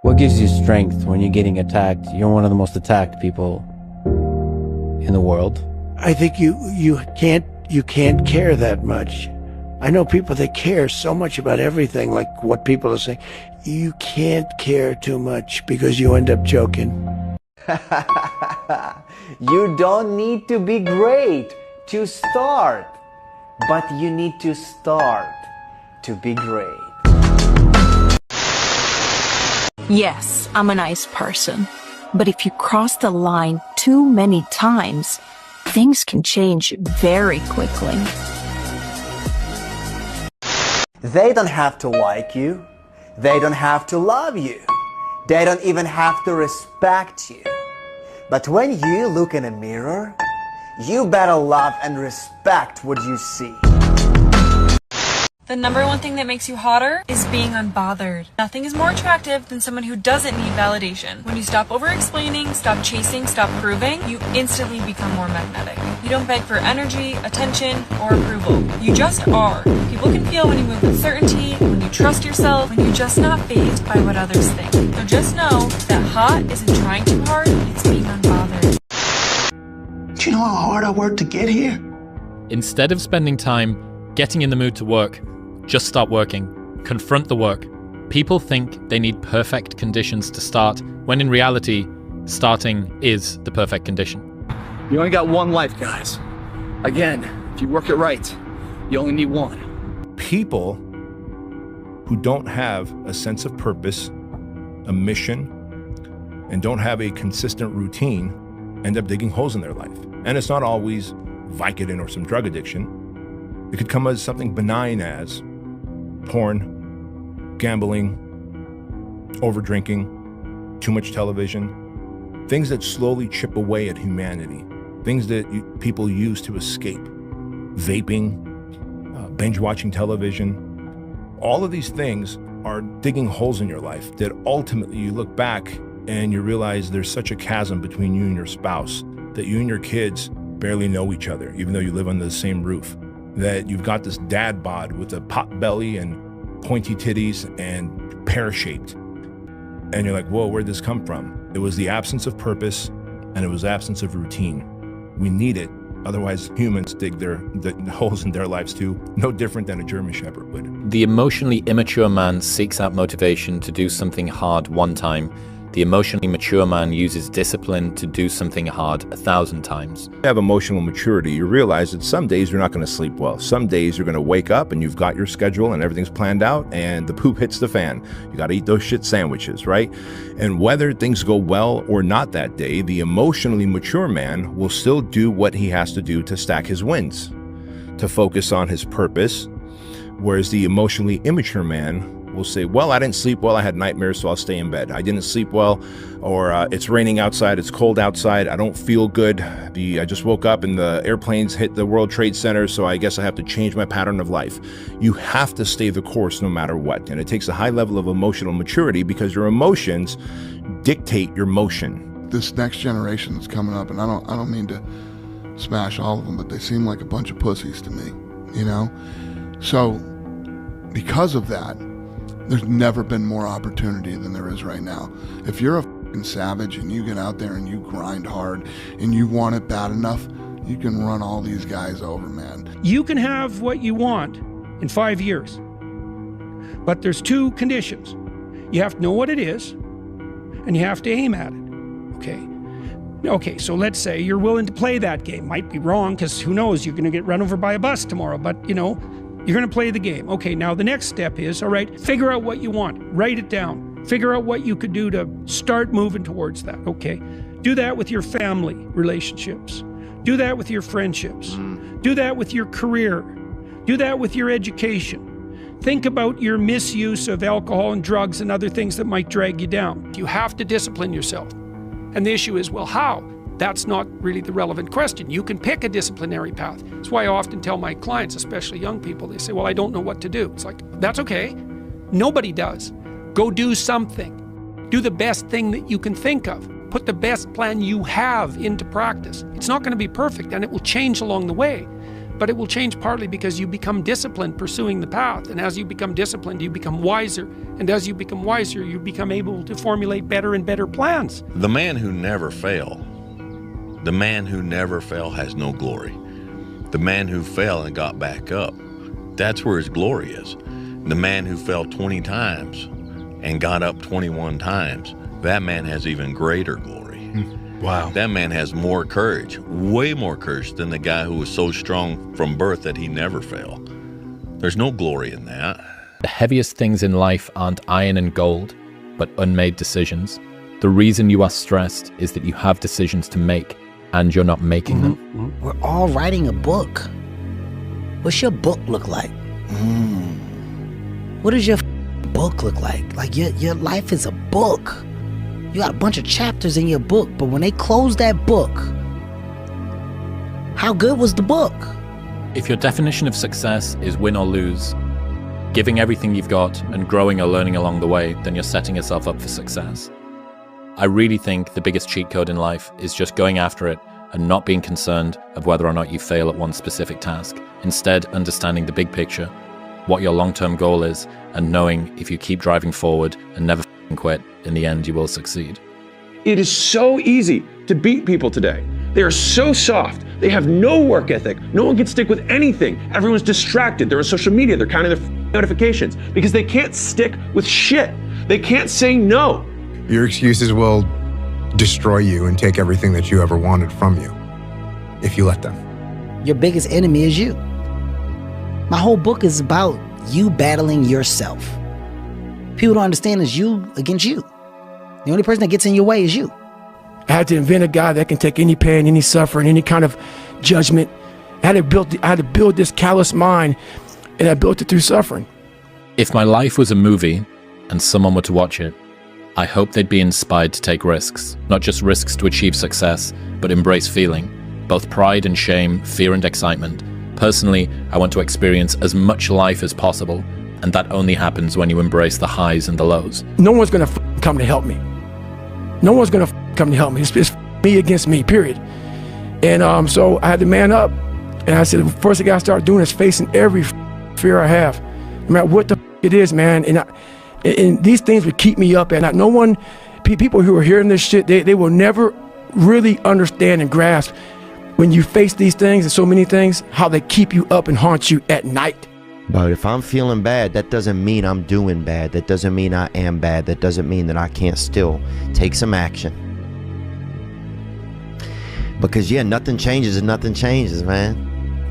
What gives you strength when you're getting attacked? You're one of the most attacked people in the world. I think you can't care that much. I know people that care so much about everything, like what people are saying. You can't care too much because you end up choking. You don't need to be great to start, but you need to start to be great. Yes, I'm a nice person. But if you cross the line too many times, things can change very quickly. They don't have to like you. They don't have to love you. They don't even have to respect you. But when you look in a mirror, you better love and respect what you see. The number one thing that makes you hotter is being unbothered. Nothing is more attractive than someone who doesn't need validation. When you stop over-explaining, stop chasing, stop proving, you instantly become more magnetic. You don't beg for energy, attention, or approval. You just are. People can feel when you move with certainty, when you trust yourself, when you're just not fazed by what others think. So just know that hot isn't trying too hard, it's being unbothered. Do you know how hard I worked to get here? Instead of spending time getting in the mood to work, just start working. Confront the work. People think they need perfect conditions to start, when in reality, starting is the perfect condition. You only got one life, guys. Again, if you work it right, you only need one. People who don't have a sense of purpose, a mission, and don't have a consistent routine end up digging holes in their life. And it's not always Vicodin or some drug addiction. It could come as something benign as porn, gambling, over-drinking, too much television, things that slowly chip away at humanity, things that people use to escape, vaping, binge-watching television. All of these things are digging holes in your life that ultimately you look back and you realize there's such a chasm between you and your spouse, that you and your kids barely know each other, even though you live under the same roof. That you've got this dad bod with a pot belly and pointy titties and pear-shaped. And you're like, whoa, where'd this come from? It was the absence of purpose and it was absence of routine. We need it. Otherwise, humans dig the holes in their lives too, no different than a German Shepherd would. The emotionally immature man seeks out motivation to do something hard one time. The emotionally mature man uses discipline to do something hard 1,000 times. You have emotional maturity, you realize that some days you're not going to sleep well. Some days you're going to wake up and you've got your schedule and everything's planned out and the poop hits the fan. You got to eat those shit sandwiches, right? And whether things go well or not that day, the emotionally mature man will still do what he has to do to stack his wins, to focus on his purpose, whereas the emotionally immature man will say, well, I didn't sleep well, I had nightmares, so I'll stay in bed. I didn't sleep well, or it's raining outside, it's cold outside, I don't feel good. I just woke up and the airplanes hit the World Trade Center, so I guess I have to change my pattern of life. You have to stay the course no matter what. And it takes a high level of emotional maturity because your emotions dictate your motion. This next generation that's coming up, and I don't mean to smash all of them, but they seem like a bunch of pussies to me, you know? So because of that, there's never been more opportunity than there is right now. If you're a fucking savage and you get out there and you grind hard and you want it bad enough, you can run all these guys over, man. You can have what you want in 5 years, but there's two conditions. You have to know what it is and you have to aim at it, okay? So let's say you're willing to play that game. Might be wrong, because who knows, you're gonna get run over by a bus tomorrow, but you know, you're going to play the game. Okay, now the next step is, all right, figure out what you want. Write it down. Figure out what you could do to start moving towards that, okay? Do that with your family relationships. Do that with your friendships. Do that with your career. Do that with your education. Think about your misuse of alcohol and drugs and other things that might drag you down. You have to discipline yourself. And the issue is, well, how? That's not really the relevant question. You can pick a disciplinary path. That's why I often tell my clients, especially young people, they say, well, I don't know what to do. It's like, that's okay. Nobody does. Go do something. Do the best thing that you can think of. Put the best plan you have into practice. It's not going to be perfect and it will change along the way. But it will change partly because you become disciplined pursuing the path. And as you become disciplined, you become wiser. And as you become wiser, you become able to formulate better and better plans. The man who never fail, has no glory. The man who fell and got back up, that's where his glory is. The man who fell 20 times and got up 21 times, that man has even greater glory. Wow. That man has more courage, way more courage than the guy who was so strong from birth that he never failed. There's no glory in that. The heaviest things in life aren't iron and gold, but unmade decisions. The reason you are stressed is that you have decisions to make, and you're not making them. We're all writing a book. What's your book look like? What does your book look like? Like your life is a book. You got a bunch of chapters in your book, but when they close that book, how good was the book? If your definition of success is win or lose, giving everything you've got and growing or learning along the way, then you're setting yourself up for success. I really think the biggest cheat code in life is just going after it and not being concerned of whether or not you fail at one specific task. Instead, understanding the big picture, what your long-term goal is, and knowing if you keep driving forward and never quit, in the end you will succeed. It is so easy to beat people today. They are so soft. They have no work ethic. No one can stick with anything. Everyone's distracted. They're on social media. They're counting their notifications because they can't stick with shit. They can't say no. Your excuses will destroy you and take everything that you ever wanted from you if you let them. Your biggest enemy is you. My whole book is about you battling yourself. People don't understand it's you against you. The only person that gets in your way is you. I had to invent a guy that can take any pain, any suffering, any kind of judgment. I had to build this callous mind, and I built it through suffering. If my life was a movie and someone were to watch it, I hope they'd be inspired to take risks, not just risks to achieve success, but embrace feeling, both pride and shame, fear and excitement. Personally, I want to experience as much life as possible, and that only happens when you embrace the highs and the lows. No one's gonna come to help me. No one's gonna come to help me. It's me against me, period. And so I had to man up, and I said, the first thing I gotta start doing is facing every fear I have, no matter what the it is, man. And these things would keep me up at night. No one, people who are hearing this shit, they will never really understand and grasp when you face these things and so many things, how they keep you up and haunt you at night. But if I'm feeling bad, that doesn't mean I'm doing bad. That doesn't mean I am bad. That doesn't mean that I can't still take some action. Because yeah, nothing changes and nothing changes, man.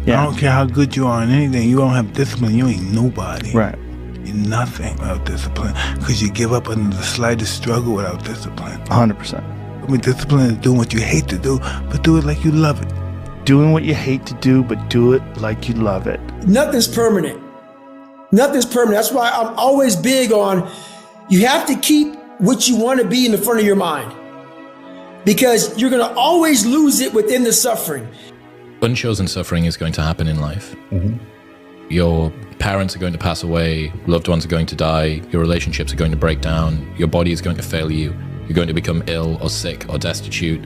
I don't care how good you are in anything. You don't have discipline, you ain't nobody. Right. You're nothing without discipline. Because you give up under the slightest struggle without discipline. 100%. I mean, discipline is doing what you hate to do, but do it like you love it. Doing what you hate to do, but do it like you love it. Nothing's permanent. Nothing's permanent. That's why I'm always big on, you have to keep what you want to be in the front of your mind. Because you're going to always lose it within the suffering. Unchosen suffering is going to happen in life. Your parents are going to pass away, loved ones are going to die, your relationships are going to break down, your body is going to fail you, you're going to become ill or sick or destitute.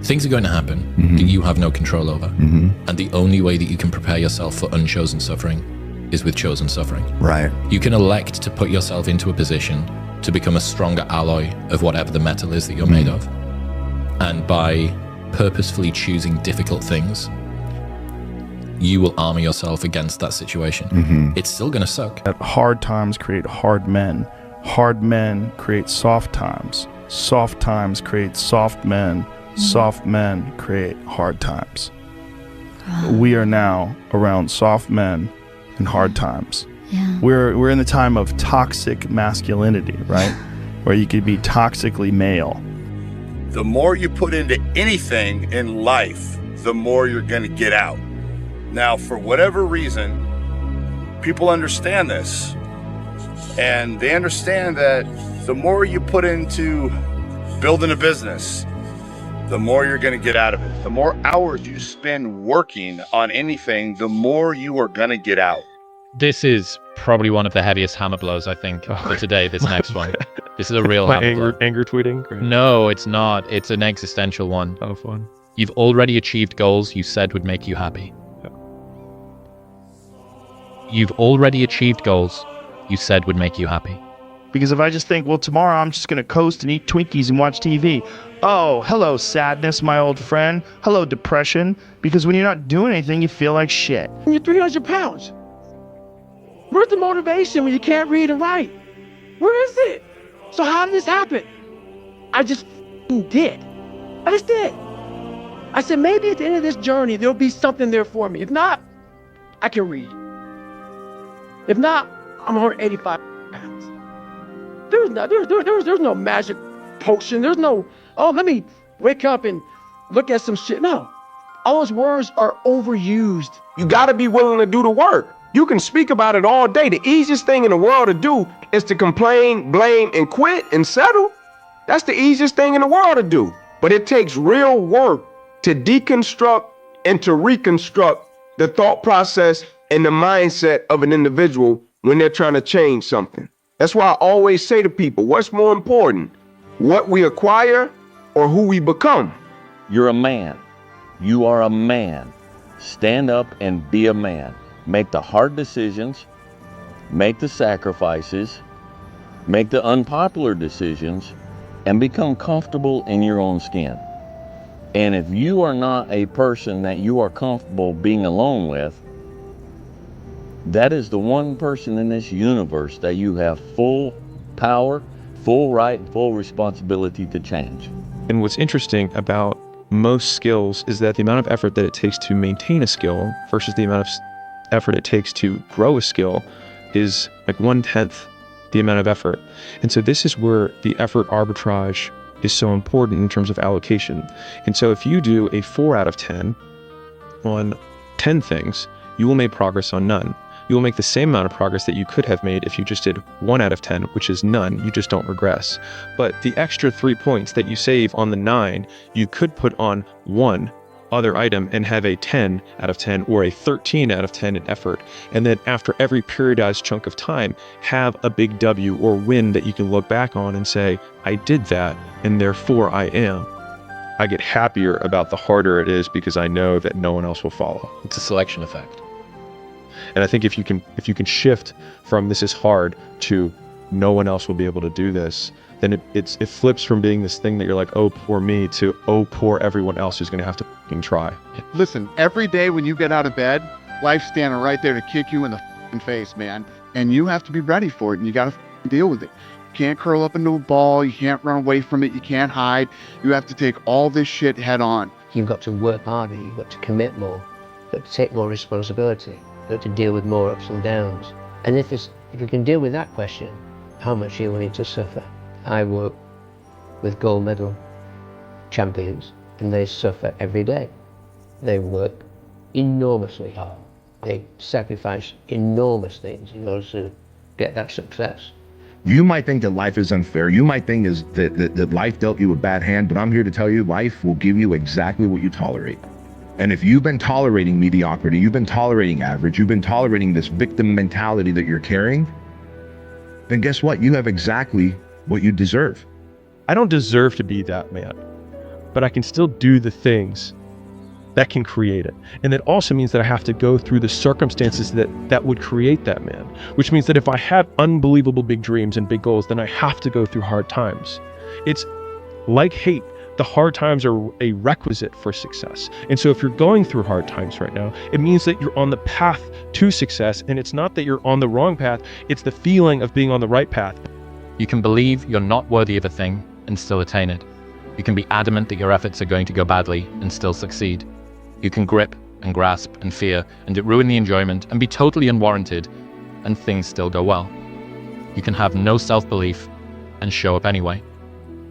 Things are going to happen that you have no control over. And the only way that you can prepare yourself for unchosen suffering is with chosen suffering. Right. You can elect to put yourself into a position to become a stronger alloy of whatever the metal is that you're made of. And by purposefully choosing difficult things, you will armor yourself against that situation. It's still going to suck. Hard times create hard men. Hard men create soft times. Soft times create soft men. Soft men create hard times. We are now around soft men and hard times. We're in the time of toxic masculinity, right? Where you could be toxically male. The more you put into anything in life, the more you're going to get out. Now, for whatever reason, people understand this. And they understand that the more you put into building a business, the more you're going to get out of it. The more hours you spend working on anything, the more you are going to get out. This is probably one of the heaviest hammer blows, I think, for today, this next one. This is a real hammer blow. Anger tweeting? Great. No, it's not. It's an existential one. Oh, fun. You've already achieved goals you said would make you happy. you've already achieved goals you said would make you happy. Because if I just think, well, tomorrow I'm just going to coast and eat Twinkies and watch TV. Oh, hello, sadness, my old friend. Hello, depression. Because when you're not doing anything, you feel like shit. You're 300 pounds. Where's the motivation when you can't read and write? Where is it? So how did this happen? I just did. I just did. I said, maybe at the end of this journey, there'll be something there for me. If not, I can read. If not, I'm 185 pounds. There's no magic potion. There's no, oh, let me wake up and look at some shit. No, all those words are overused. You gotta be willing to do the work. You can speak about it all day. The easiest thing in the world to do is to complain, blame, and quit and settle. That's the easiest thing in the world to do. But it takes real work to deconstruct and to reconstruct the thought process and the mindset of an individual when they're trying to change something. That's why I always say to people, what's more important, what we acquire or who we become? You're a man. You are a man. Stand up and be a man. Make the hard decisions, make the sacrifices, make the unpopular decisions, and become comfortable in your own skin. And if you are not a person that you are comfortable being alone with, that is the one person in this universe that you have full power, full right, and full responsibility to change. And what's interesting about most skills is that the amount of effort that it takes to maintain a skill versus the amount of effort it takes to grow a skill is like 1/10 the amount of effort. And so this is where the effort arbitrage is so important in terms of allocation. And so if you do a 4 out of 10 on 10 things, you will make progress on none. You will make the same amount of progress that you could have made if you just did 1 out of 10, which is none. You just don't regress. But the extra 3 points that you save on the 9, you could put on one other item and have a 10 out of 10 or a 13 out of 10 in effort. And then after every periodized chunk of time, have a big W or win that you can look back on and say, I did that, and therefore I am. I get happier about the harder it is because I know that no one else will follow. It's a selection effect. And I think if you can shift from this is hard to no one else will be able to do this, then it flips from being this thing that you're like, oh, poor me, to oh, poor everyone else who's going to have to fucking try. Listen, every day when you get out of bed, life's standing right there to kick you in the face, man. And you have to be ready for it, and you got to deal with it. You can't curl up into a ball. You can't run away from it. You can't hide. You have to take all this shit head on. You've got to work harder. You've got to commit more. You've got to take more responsibility. You've got to deal with more ups and downs. And if you can deal with that question, how much are you willing to suffer? I work with gold medal champions, and they suffer every day. They work enormously hard. They sacrifice enormous things in order to get that success. You might think that life is unfair. You might think that life dealt you a bad hand, but I'm here to tell you life will give you exactly what you tolerate. And if you've been tolerating mediocrity, you've been tolerating average, you've been tolerating this victim mentality that you're carrying, then guess what? You have exactly what you deserve. I don't deserve to be that man, but I can still do the things that can create it. And that also means that I have to go through the circumstances that would create that man, which means that if I have unbelievable big dreams and big goals, then I have to go through hard times. It's like hate. The hard times are a requisite for success. And so if you're going through hard times right now, it means that you're on the path to success. And it's not that you're on the wrong path, it's the feeling of being on the right path. You can believe you're not worthy of a thing and still attain it. You can be adamant that your efforts are going to go badly and still succeed. You can grip and grasp and fear and it ruin the enjoyment and be totally unwarranted and things still go well. You can have no self-belief and show up anyway.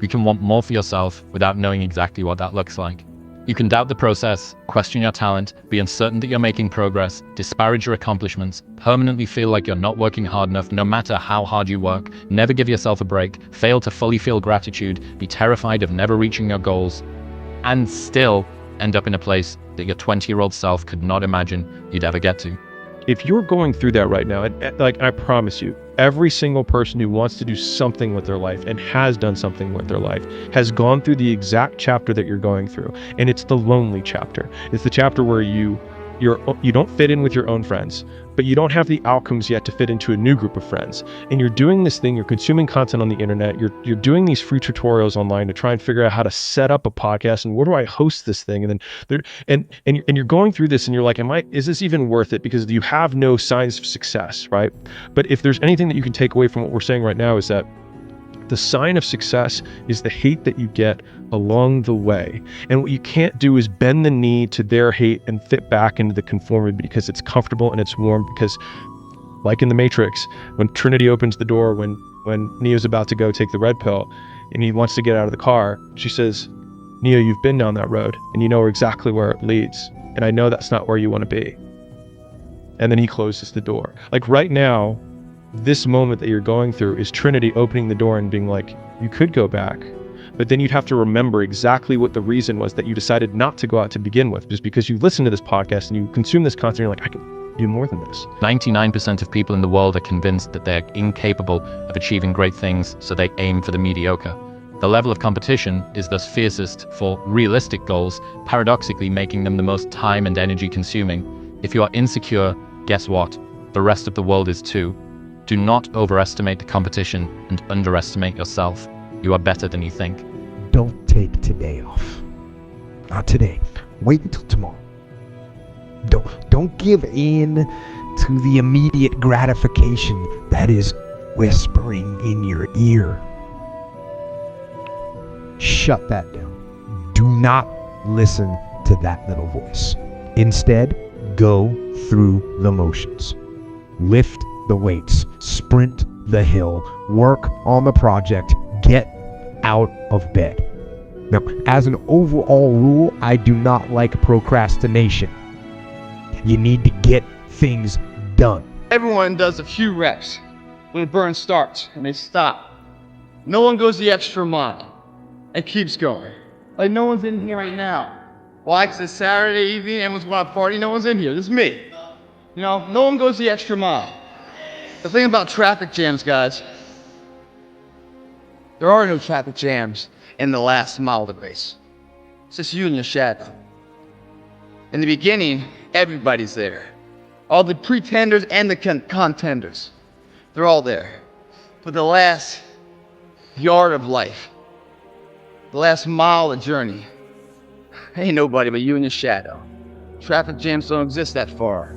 You can want more for yourself without knowing exactly what that looks like. You can doubt the process, question your talent, be uncertain that you're making progress, disparage your accomplishments, permanently feel like you're not working hard enough no matter how hard you work, never give yourself a break, fail to fully feel gratitude, be terrified of never reaching your goals, and still end up in a place that your 20-year-old self could not imagine you'd ever get to. If you're going through that right now, like I promise you, every single person who wants to do something with their life and has done something with their life has gone through the exact chapter that you're going through. And it's the lonely chapter. It's the chapter where you don't fit in with your own friends. but you don't have the outcomes yet to fit into a new group of friends. And you're doing this thing, you're consuming content on the internet, you're doing these free tutorials online to try and figure out how to set up a podcast and where do I host this thing? And then you're going through this and you're like, is this even worth it? Because you have no signs of success, right? But if there's anything that you can take away from what we're saying right now, is that the sign of success is the hate that you get along the way. And what you can't do is bend the knee to their hate and fit back into the conformity because it's comfortable and it's warm. Because like in the Matrix, when Trinity opens the door, when Neo's about to go take the red pill and he wants to get out of the car, she says, Neo, you've been down that road and you know exactly where it leads. And I know that's not where you want to be. And then he closes the door. Like right now, this moment that you're going through is Trinity opening the door and being like, you could go back, but then you'd have to remember exactly what the reason was that you decided not to go out to begin with, just because you listen to this podcast and you consume this content, you're like, I can do more than this. 99% of people in the world are convinced that they're incapable of achieving great things, so they aim for the mediocre. The level of competition is thus fiercest for realistic goals, paradoxically making them the most time and energy consuming. If you are insecure, guess what? The rest of the world is too. Do not overestimate the competition and underestimate yourself. You are better than you think. Don't take today off. Not today. Wait until tomorrow. Don't give in to the immediate gratification that is whispering in your ear. Shut that down. Do not listen to that little voice. Instead, go through the motions. Lift the weights, sprint the hill, work on the project, get out of bed. Now, as an overall rule, I do not like procrastination. You need to get things done. Everyone does a few reps when the burn starts and they stop. No one goes the extra mile and keeps going. Like no one's in here right now. Why? Because it's Saturday evening, everyone's going to party, no one's in here. This is me. You know, no one goes the extra mile. The thing about traffic jams, guys, there are no traffic jams in the last mile of the race. It's just you and your shadow. In the beginning, everybody's there. All the pretenders and the contenders. They're all there. For the last yard of life, the last mile of the journey, ain't nobody but you and your shadow. Traffic jams don't exist that far,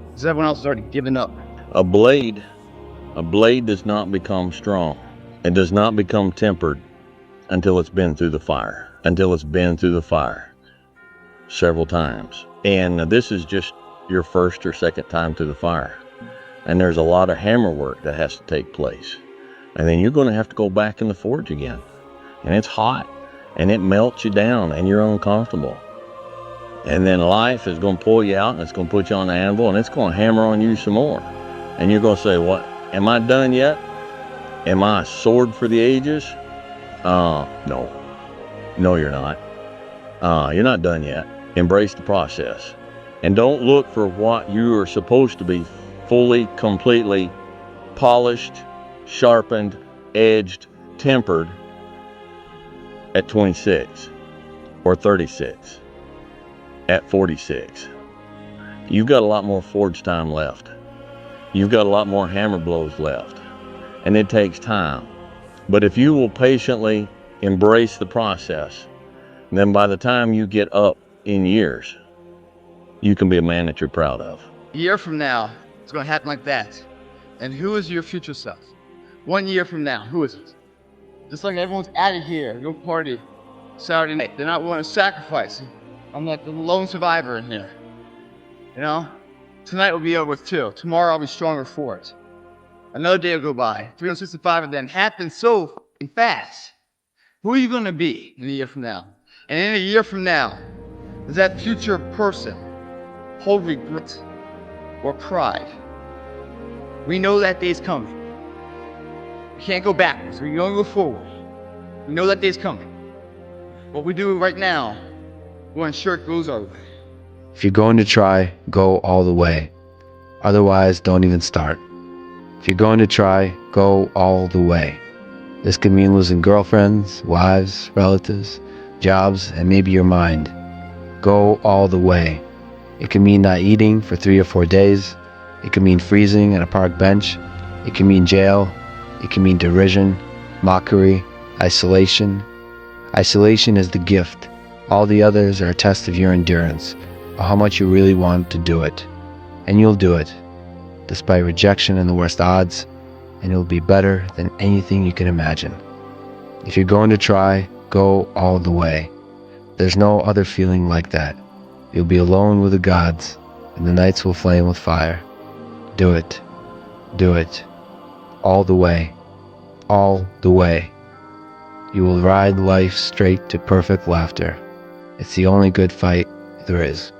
because everyone else has already given up. A blade does not become strong. It does not become tempered until it's been through the fire. Until it's been through the fire several times. And this is just your first or second time through the fire. And there's a lot of hammer work that has to take place. And then you're going to have to go back in the forge again. And it's hot. And it melts you down and you're uncomfortable. And then life is going to pull you out and it's going to put you on the anvil and it's going to hammer on you some more. And you're going to say, what? Am I done yet? Am I a sword for the ages? No. No, you're not. You're not done yet. Embrace the process. And don't look for what you are supposed to be fully, completely polished, sharpened, edged, tempered at 26 or 36, at 46. You've got a lot more forge time left. You've got a lot more hammer blows left, and it takes time. But if you will patiently embrace the process, then by the time you get up in years, you can be a man that you're proud of. A year from now, it's going to happen like that. And who is your future self? 1 year from now, who is it? Just like everyone's out of here, go party Saturday night. They're not willing to sacrifice. I'm like the lone survivor in here. You know? Tonight will be over with too. Tomorrow I'll be stronger for it. Another day will go by. 365 of them happen so fast. Who are you going to be in a year from now? And in a year from now, does that future person hold regret or pride? We know that day's coming. We can't go backwards. We can only go forward. We know that day's coming. What we do right now will ensure it goes our way. If you're going to try, go all the way. Otherwise, don't even start. If you're going to try, go all the way. This could mean losing girlfriends, wives, relatives, jobs, and maybe your mind. Go all the way. It could mean not eating for 3 or 4 days. It can mean freezing at a park bench. It can mean jail. It can mean derision, mockery, isolation. Isolation is the gift. All the others are a test of your endurance, or how much you really want to do it. And you'll do it, despite rejection and the worst odds, and it'll be better than anything you can imagine. If you're going to try, go all the way. There's no other feeling like that. You'll be alone with the gods, and the nights will flame with fire. Do it. Do it. All the way. All the way. You will ride life straight to perfect laughter. It's the only good fight there is.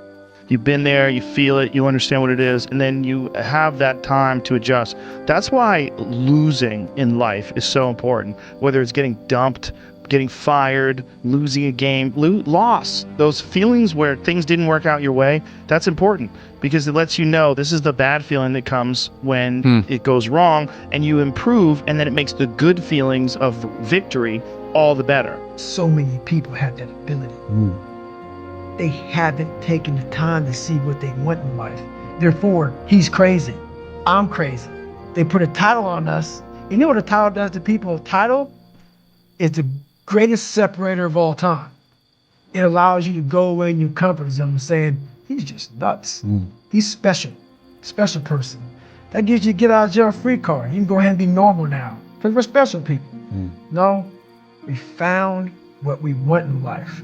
You've been there, you feel it, you understand what it is, and then you have that time to adjust. That's why losing in life is so important. Whether it's getting dumped, getting fired, losing a game, loss, those feelings where things didn't work out your way, that's important because it lets you know this is the bad feeling that comes when it goes wrong, and you improve, and then it makes the good feelings of victory all the better. So many people have that ability. They haven't taken the time to see what they want in life. Therefore, he's crazy. I'm crazy. They put a title on us. You know what a title does to people? A title is the greatest separator of all time. It allows you to go away in your comfort zone saying, he's just nuts. He's special, special person. That gives you a get out of jail free card. You can go ahead and be normal now because we're special people. No, we found what we want in life.